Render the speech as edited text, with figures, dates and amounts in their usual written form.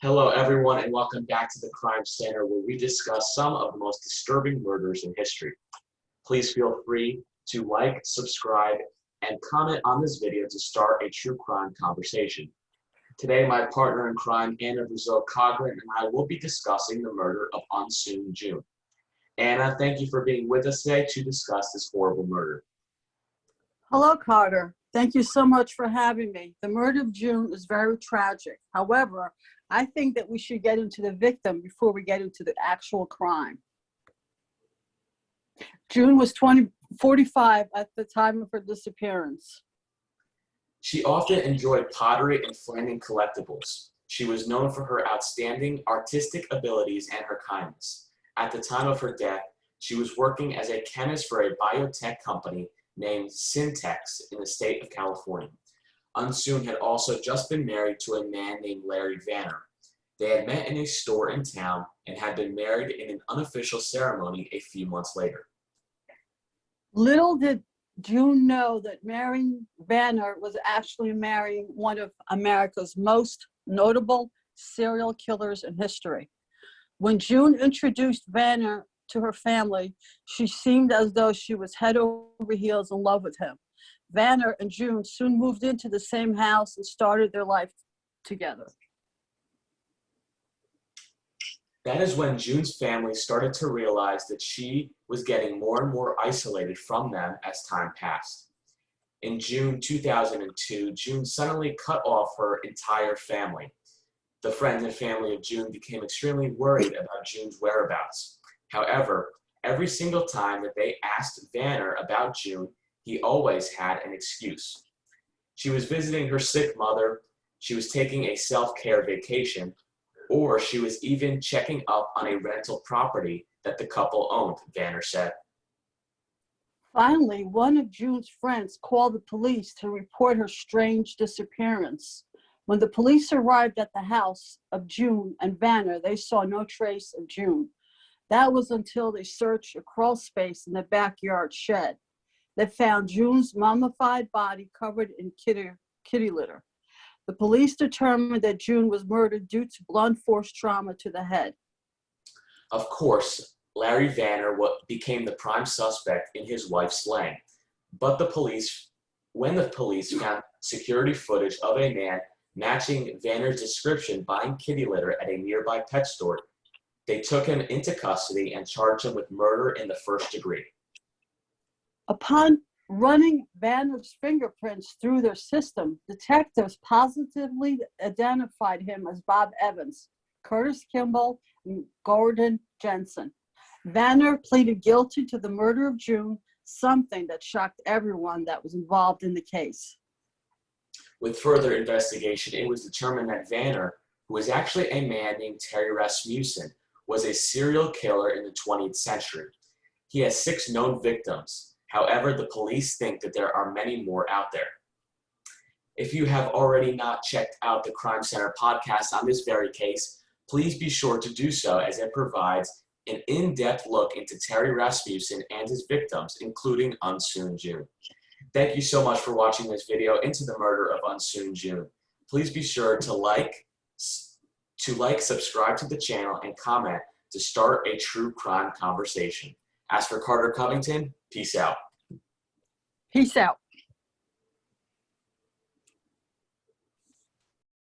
Hello, everyone, and welcome back to the Crime Center, where we discuss some of the most disturbing murders in history. Please feel free to like, subscribe, and comment on this video to start a true crime conversation. Today, my partner in crime, Anna Coughlin, and I will be discussing the murder of Eunsoon Jun. Anna, thank you for being with us today to discuss this horrible murder. Hello, Carter. Thank you so much for having me. The murder of June is very tragic. However, I think that we should get into the victim before we get into the actual crime. June was 45 at the time of her disappearance. She often enjoyed pottery and flaming collectibles. She was known for her outstanding artistic abilities and her kindness. At the time of her death, she was working as a chemist for a biotech company named Syntex in the state of California. Eunsoon had also just been married to a man named Larry Vanner. They had met in a store in town and had been married in an unofficial ceremony a few months later. Little did June know that marrying Vanner was actually marrying one of America's most notable serial killers in history. When June introduced Vanner to her family, she seemed as though she was head over heels in love with him. Vanner and June soon moved into the same house and started their life together. That is when June's family started to realize that she was getting more and more isolated from them as time passed. In June 2002, June suddenly cut off her entire family. The friends and family of June became extremely worried about June's whereabouts. However, every single time that they asked Vanner about June, he always had an excuse. She was visiting her sick mother, she was taking a self-care vacation, or she was even checking up on a rental property that the couple owned, Vanner said. Finally, one of June's friends called the police to report her strange disappearance. When the police arrived at the house of June and Vanner, they saw no trace of June. That was until they searched a crawl space in the backyard shed. They found June's mummified body covered in kitty litter. The police determined that June was murdered due to blunt force trauma to the head. Of course, Larry Vanner became the prime suspect in his wife's slaying. But when the police found security footage of a man matching Vanner's description buying kitty litter at a nearby pet store, they took him into custody and charged him with murder in the first degree. Upon running Vanner's fingerprints through their system, detectives positively identified him as Bob Evans, Curtis Kimball, and Gordon Jenson. Vanner pleaded guilty to the murder of June, something that shocked everyone that was involved in the case. With further investigation, it was determined that Vanner, who was actually a man named Terry Rasmussen, was a serial killer in the 20th century. He has 6 known victims. However, the police think that there are many more out there. If you have already not checked out the Crime Center podcast on this very case, please be sure to do so, as it provides an in-depth look into Terry Rasmussen and his victims, including Eunsoon Jun. Thank you so much for watching this video into the murder of Eunsoon Jun. Please be sure to like, subscribe to the channel, and comment to start a true crime conversation. As for Carter Covington, peace out. Peace out.